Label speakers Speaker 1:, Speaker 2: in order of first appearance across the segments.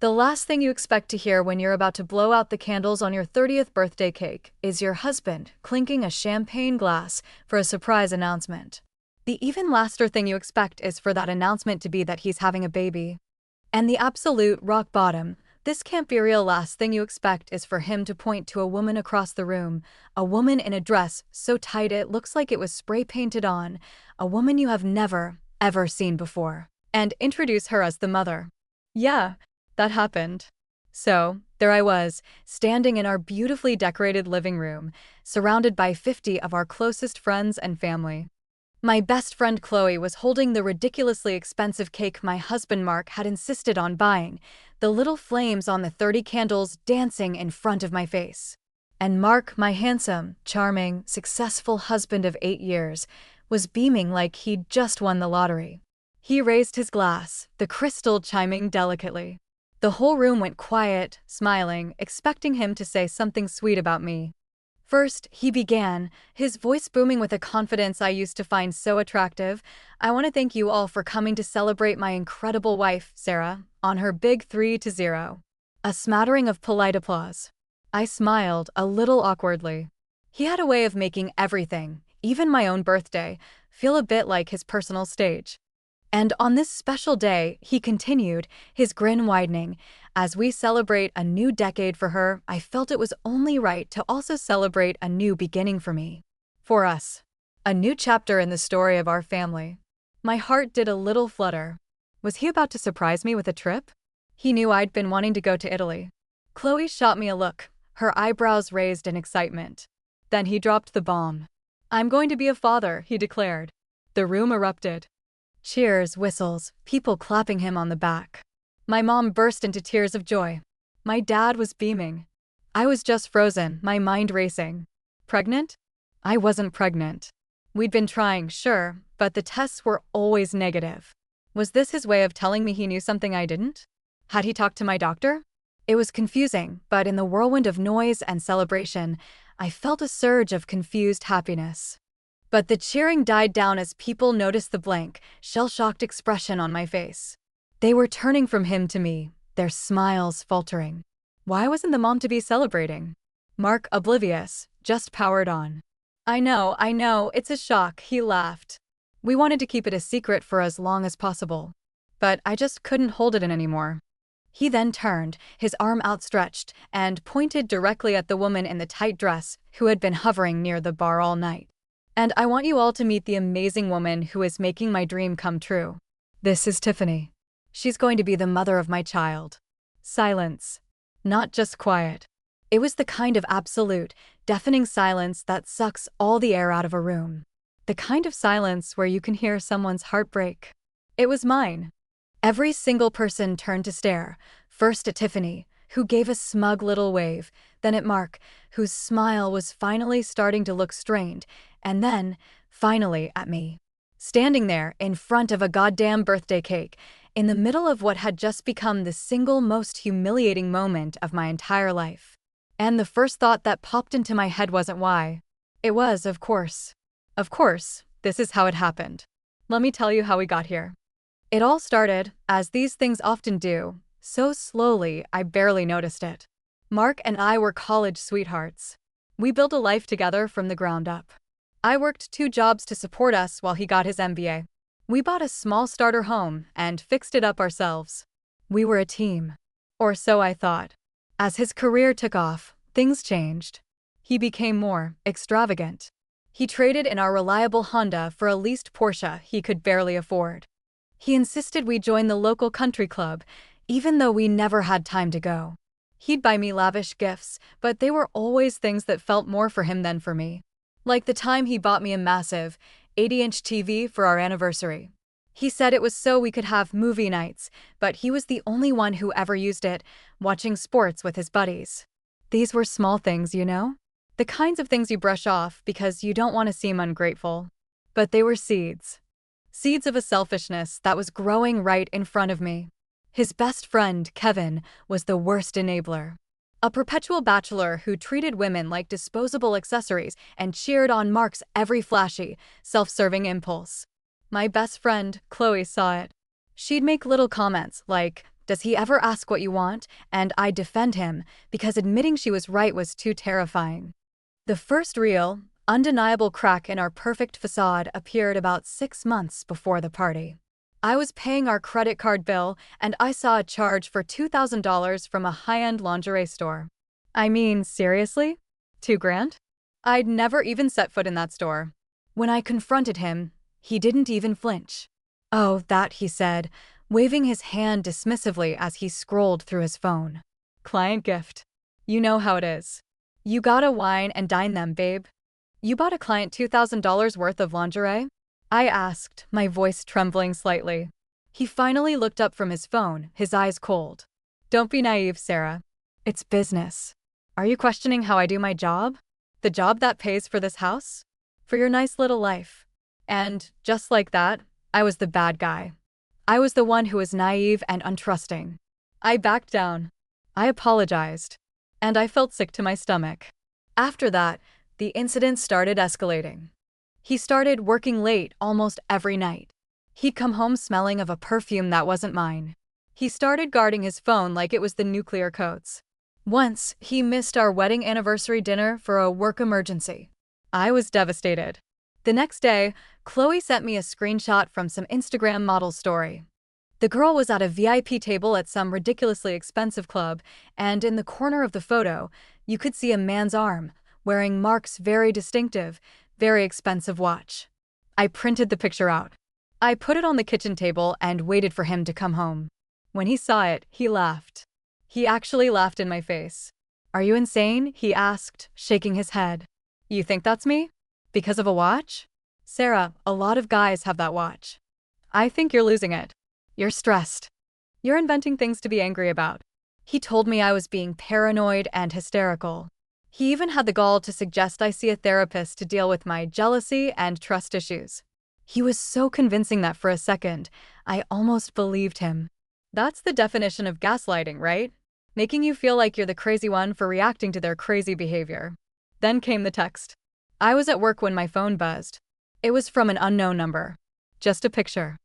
Speaker 1: The last thing you expect to hear when you're about to blow out the candles on your 30th birthday cake is your husband clinking a champagne glass for a surprise announcement. The even laster thing you expect is for that announcement to be that he's having a baby. And the absolute rock bottom, this can't be real last thing you expect is for him to point to a woman across the room, a woman in a dress so tight it looks like it was spray painted on, a woman you have never, ever seen before, and introduce her as the mother. Yeah, that happened. So, there I was, standing in our beautifully decorated living room, surrounded by 50 of our closest friends and family. My best friend Chloe was holding the ridiculously expensive cake my husband Mark had insisted on buying, the little flames on the 30 candles dancing in front of my face. And Mark, my handsome, charming, successful husband of 8 years, was beaming like he'd just won the lottery. He raised his glass, the crystal chiming delicately. The whole room went quiet, smiling, expecting him to say something sweet about me. First, he began, his voice booming with a confidence I used to find so attractive. "I want to thank you all for coming to celebrate my incredible wife, Sarah, on her big 3-0. A smattering of polite applause. I smiled, a little awkwardly. He had a way of making everything, even my own birthday, feel a bit like his personal stage. And on this special day, he continued, his grin widening, "As we celebrate a new decade for her, I felt it was only right to also celebrate a new beginning for me. For us. A new chapter in the story of our family." My heart did a little flutter. Was he about to surprise me with a trip? He knew I'd been wanting to go to Italy. Chloe shot me a look, her eyebrows raised in excitement. Then he dropped the bomb. "I'm going to be a father," he declared. The room erupted. Cheers, whistles, people clapping him on the back. My mom burst into tears of joy. My dad was beaming. I was just frozen, my mind racing. Pregnant? I wasn't pregnant. We'd been trying, sure, but the tests were always negative. Was this his way of telling me he knew something I didn't? Had he talked to my doctor? It was confusing, but in the whirlwind of noise and celebration, I felt a surge of confused happiness. But the cheering died down as people noticed the blank, shell-shocked expression on my face. They were turning from him to me, their smiles faltering. Why wasn't the mom to be celebrating? Mark, oblivious, just powered on. I know, it's a shock," he laughed. "We wanted to keep it a secret for as long as possible. But I just couldn't hold it in anymore." He then turned, his arm outstretched, and pointed directly at the woman in the tight dress who had been hovering near the bar all night. "And I want you all to meet the amazing woman who is making my dream come true. This is Tiffany. She's going to be the mother of my child." Silence. Not just quiet. It was the kind of absolute, deafening silence that sucks all the air out of a room. The kind of silence where you can hear someone's heart break. It was mine. Every single person turned to stare, first at Tiffany, who gave a smug little wave, then at Mark, whose smile was finally starting to look strained, and then, finally, at me. Standing there, in front of a goddamn birthday cake, in the middle of what had just become the single most humiliating moment of my entire life. And the first thought that popped into my head wasn't why. It was, of course. Of course, this is how it happened. Let me tell you how we got here. It all started, as these things often do, so slowly I barely noticed it. Mark and I were college sweethearts. We built a life together from the ground up. I worked 2 jobs to support us while he got his MBA. We bought a small starter home and fixed it up ourselves. We were a team. Or so I thought. As his career took off, things changed. He became more extravagant. He traded in our reliable Honda for a leased Porsche he could barely afford. He insisted we join the local country club, even though we never had time to go. He'd buy me lavish gifts, but they were always things that felt more for him than for me. Like the time he bought me a massive 80-inch TV for our anniversary. He said it was so we could have movie nights, but he was the only one who ever used it, watching sports with his buddies. These were small things, you know? The kinds of things you brush off because you don't want to seem ungrateful. But they were seeds. Seeds of a selfishness that was growing right in front of me. His best friend, Kevin, was the worst enabler. A perpetual bachelor who treated women like disposable accessories and cheered on Mark's every flashy, self-serving impulse. My best friend, Chloe, saw it. She'd make little comments like, Does he ever ask what you want? And I'd defend him, because admitting she was right was too terrifying. The first real, undeniable crack in our perfect facade appeared about 6 months before the party. I was paying our credit card bill, and I saw a charge for $2,000 from a high-end lingerie store. I mean, seriously? $2,000? I'd never even set foot in that store. When I confronted him, he didn't even flinch. "Oh, that," he said, waving his hand dismissively as he scrolled through his phone. "Client gift. You know how it is. You gotta wine and dine them, babe." "You bought a client $2,000 worth of lingerie?" I asked, my voice trembling slightly. He finally looked up from his phone, his eyes cold. "Don't be naive, Sarah. It's business. Are you questioning how I do my job? The job that pays for this house? For your nice little life?" And, just like that, I was the bad guy. I was the one who was naive and untrusting. I backed down. I apologized. And I felt sick to my stomach. After that, the incident started escalating. He started working late almost every night. He'd come home smelling of a perfume that wasn't mine. He started guarding his phone like it was the nuclear codes. Once, he missed our wedding anniversary dinner for a work emergency. I was devastated. The next day, Chloe sent me a screenshot from some Instagram model story. The girl was at a VIP table at some ridiculously expensive club, and in the corner of the photo, you could see a man's arm, wearing Mark's very distinctive, very expensive watch. I printed the picture out. I put it on the kitchen table and waited for him to come home. When he saw it, he laughed. He actually laughed in my face. "Are you insane?" he asked, shaking his head. "You think that's me? Because of a watch? Sarah, a lot of guys have that watch. I think you're losing it. You're stressed. You're inventing things to be angry about." He told me I was being paranoid and hysterical. He even had the gall to suggest I see a therapist to deal with my jealousy and trust issues. He was so convincing that for a second, I almost believed him. That's the definition of gaslighting, right? Making you feel like you're the crazy one for reacting to their crazy behavior. Then came the text. I was at work when my phone buzzed. It was from an unknown number. Just a picture.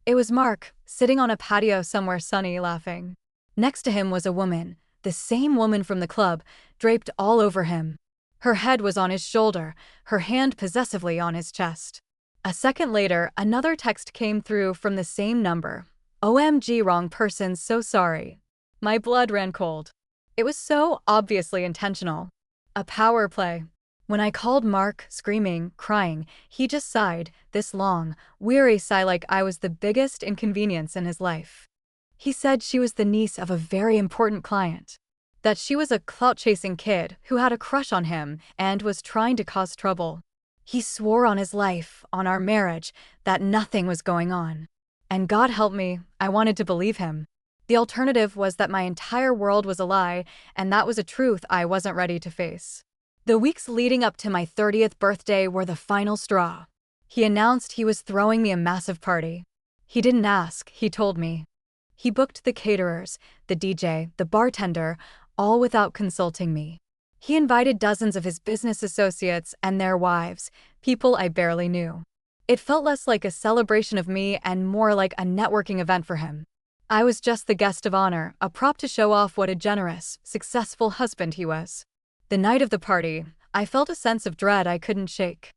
Speaker 1: It was Mark, sitting on a patio somewhere sunny, laughing. Next to him was a woman, the same woman from the club, draped all over him. Her head was on his shoulder, her hand possessively on his chest. A second later, another text came through from the same number. "OMG, wrong person, so sorry." My blood ran cold. It was so obviously intentional. A power play. When I called Mark, screaming, crying, he just sighed, this long, weary sigh like I was the biggest inconvenience in his life. He said she was the niece of a very important client. That she was a clout-chasing kid who had a crush on him and was trying to cause trouble. He swore on his life, on our marriage, that nothing was going on. And God help me, I wanted to believe him. The alternative was that my entire world was a lie, and that was a truth I wasn't ready to face. The weeks leading up to my 30th birthday were the final straw. He announced he was throwing me a massive party. He didn't ask, he told me. He booked the caterers, the DJ, the bartender, all without consulting me. He invited dozens of his business associates and their wives, people I barely knew. It felt less like a celebration of me and more like a networking event for him. I was just the guest of honor, a prop to show off what a generous, successful husband he was. The night of the party, I felt a sense of dread I couldn't shake.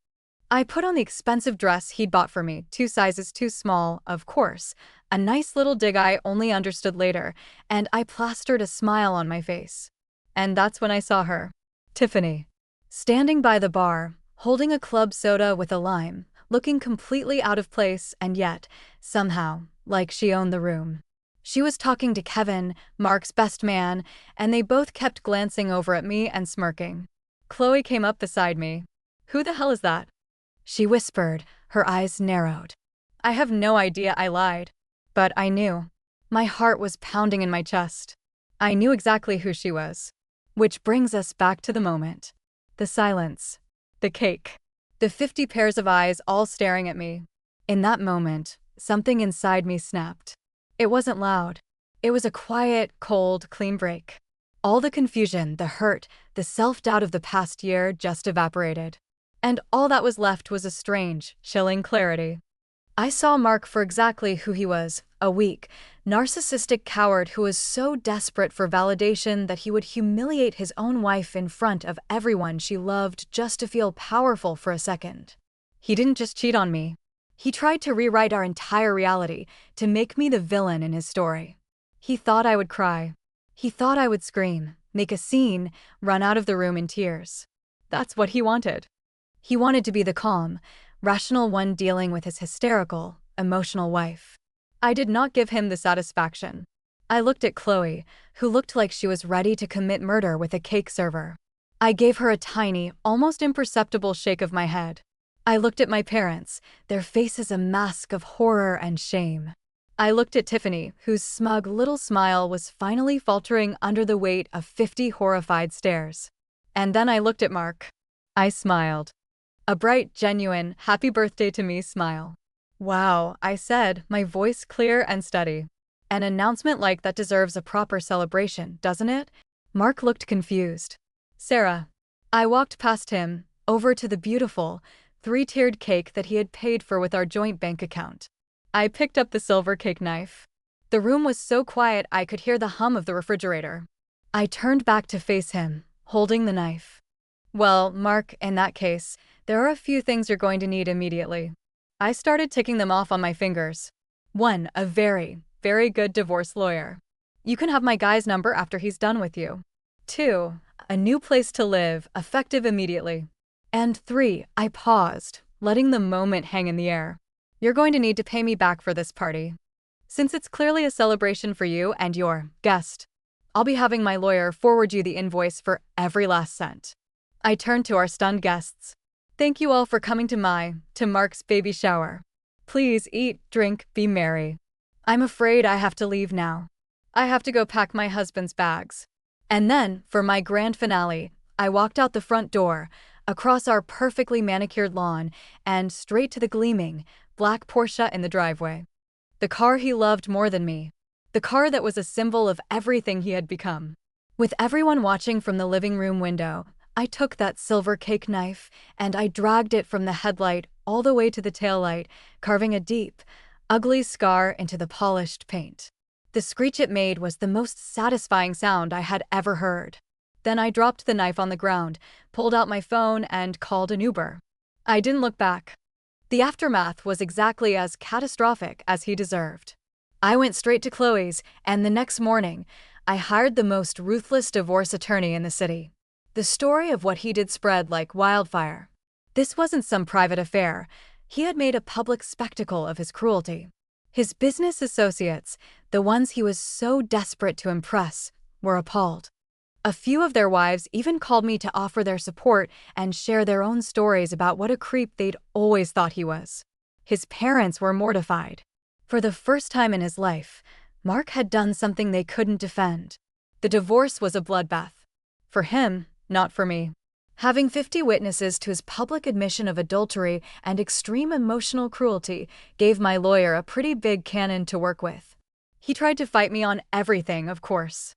Speaker 1: I put on the expensive dress he'd bought for me, 2 sizes too small, of course, a nice little dig I only understood later, and I plastered a smile on my face. And that's when I saw her, Tiffany, standing by the bar, holding a club soda with a lime, looking completely out of place and yet, somehow, like she owned the room. She was talking to Kevin, Mark's best man, and they both kept glancing over at me and smirking. Chloe came up beside me. "Who the hell is that?" she whispered, her eyes narrowed. I have no idea, I lied. But I knew. My heart was pounding in my chest. I knew exactly who she was. Which brings us back to the moment. The silence. The cake. The 50 pairs of eyes all staring at me. In that moment, something inside me snapped. It wasn't loud. It was a quiet, cold, clean break. All the confusion, the hurt, the self-doubt of the past year just evaporated. And all that was left was a strange, chilling clarity. I saw Mark for exactly who he was, a weak, narcissistic coward who was so desperate for validation that he would humiliate his own wife in front of everyone she loved just to feel powerful for a second. He didn't just cheat on me. He tried to rewrite our entire reality, to make me the villain in his story. He thought I would cry. He thought I would scream, make a scene, run out of the room in tears. That's what he wanted. He wanted to be the calm, rational one dealing with his hysterical, emotional wife. I did not give him the satisfaction. I looked at Chloe, who looked like she was ready to commit murder with a cake server. I gave her a tiny, almost imperceptible shake of my head. I looked at my parents, their faces a mask of horror and shame. I looked at Tiffany, whose smug little smile was finally faltering under the weight of 50 horrified stares. And then I looked at Mark. I smiled. A bright, genuine, happy birthday to me smile. Wow, I said, my voice clear and steady. An announcement like that deserves a proper celebration, doesn't it? Mark looked confused. Sarah. I walked past him, over to the beautiful, three-tiered cake that he had paid for with our joint bank account. I picked up the silver cake knife. The room was so quiet I could hear the hum of the refrigerator. I turned back to face him, holding the knife. Well, Mark, in that case, there are a few things you're going to need immediately. I started ticking them off on my fingers. 1. A very, very good divorce lawyer. You can have my guy's number after he's done with you. 2. A new place to live, effective immediately. And 3. I paused, letting the moment hang in the air. You're going to need to pay me back for this party. Since it's clearly a celebration for you and your guest, I'll be having my lawyer forward you the invoice for every last cent. I turned to our stunned guests. Thank you all for coming to Mark's baby shower. Please eat, drink, be merry. I'm afraid I have to leave now. I have to go pack my husband's bags. And then, for my grand finale, I walked out the front door, across our perfectly manicured lawn, and straight to the gleaming, black Porsche in the driveway. The car he loved more than me. The car that was a symbol of everything he had become. With everyone watching from the living room window, I took that silver cake knife and I dragged it from the headlight all the way to the taillight, carving a deep, ugly scar into the polished paint. The screech it made was the most satisfying sound I had ever heard. Then I dropped the knife on the ground, pulled out my phone, and called an Uber. I didn't look back. The aftermath was exactly as catastrophic as he deserved. I went straight to Chloe's, and the next morning, I hired the most ruthless divorce attorney in the city. The story of what he did spread like wildfire. This wasn't some private affair. He had made a public spectacle of his cruelty. His business associates, the ones he was so desperate to impress, were appalled. A few of their wives even called me to offer their support and share their own stories about what a creep they'd always thought he was. His parents were mortified. For the first time in his life, Mark had done something they couldn't defend. The divorce was a bloodbath. For him, not for me. Having 50 witnesses to his public admission of adultery and extreme emotional cruelty gave my lawyer a pretty big cannon to work with. He tried to fight me on everything, of course.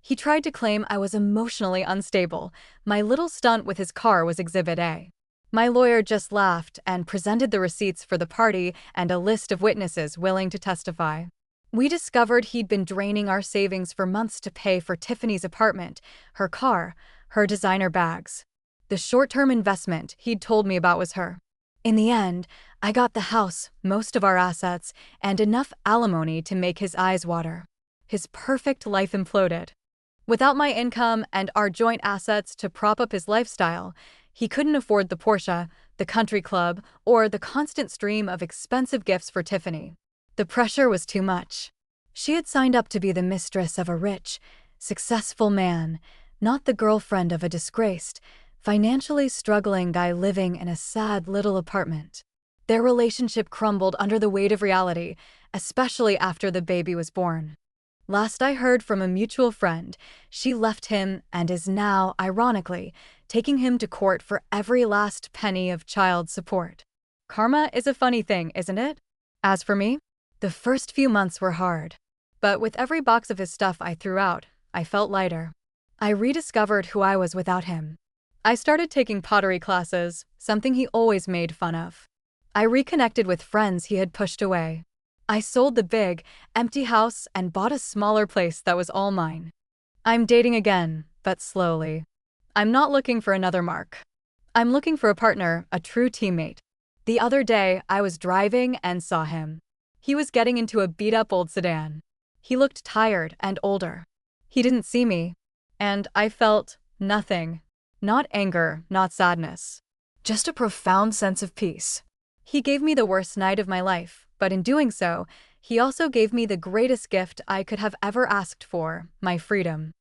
Speaker 1: He tried to claim I was emotionally unstable. My little stunt with his car was Exhibit A. My lawyer just laughed and presented the receipts for the party and a list of witnesses willing to testify. We discovered he'd been draining our savings for months to pay for Tiffany's apartment, her car, her designer bags. The short-term investment he'd told me about was her. In the end, I got the house, most of our assets, and enough alimony to make his eyes water. His perfect life imploded. Without my income and our joint assets to prop up his lifestyle, he couldn't afford the Porsche, the country club, or the constant stream of expensive gifts for Tiffany. The pressure was too much. She had signed up to be the mistress of a rich, successful man, not the girlfriend of a disgraced, financially struggling guy living in a sad little apartment. Their relationship crumbled under the weight of reality, especially after the baby was born. Last I heard from a mutual friend, she left him and is now, ironically, taking him to court for every last penny of child support. Karma is a funny thing, isn't it? As for me, the first few months were hard. But with every box of his stuff I threw out, I felt lighter. I rediscovered who I was without him. I started taking pottery classes, something he always made fun of. I reconnected with friends he had pushed away. I sold the big, empty house and bought a smaller place that was all mine. I'm dating again, but slowly. I'm not looking for another Mark. I'm looking for a partner, a true teammate. The other day, I was driving and saw him. He was getting into a beat-up old sedan. He looked tired and older. He didn't see me, and I felt nothing. Not anger, not sadness. Just a profound sense of peace. He gave me the worst night of my life, but in doing so, he also gave me the greatest gift I could have ever asked for, my freedom.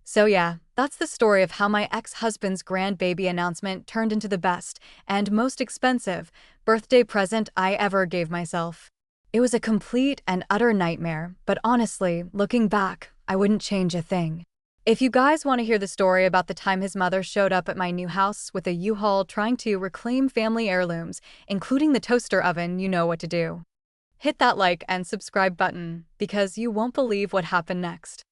Speaker 1: So yeah, that's the story of how my ex-husband's grandbaby announcement turned into the best and most expensive birthday present I ever gave myself. It was a complete and utter nightmare, but honestly, looking back, I wouldn't change a thing. If you guys want to hear the story about the time his mother showed up at my new house with a U-Haul trying to reclaim family heirlooms, including the toaster oven, you know what to do. Hit that like and subscribe button, because you won't believe what happened next.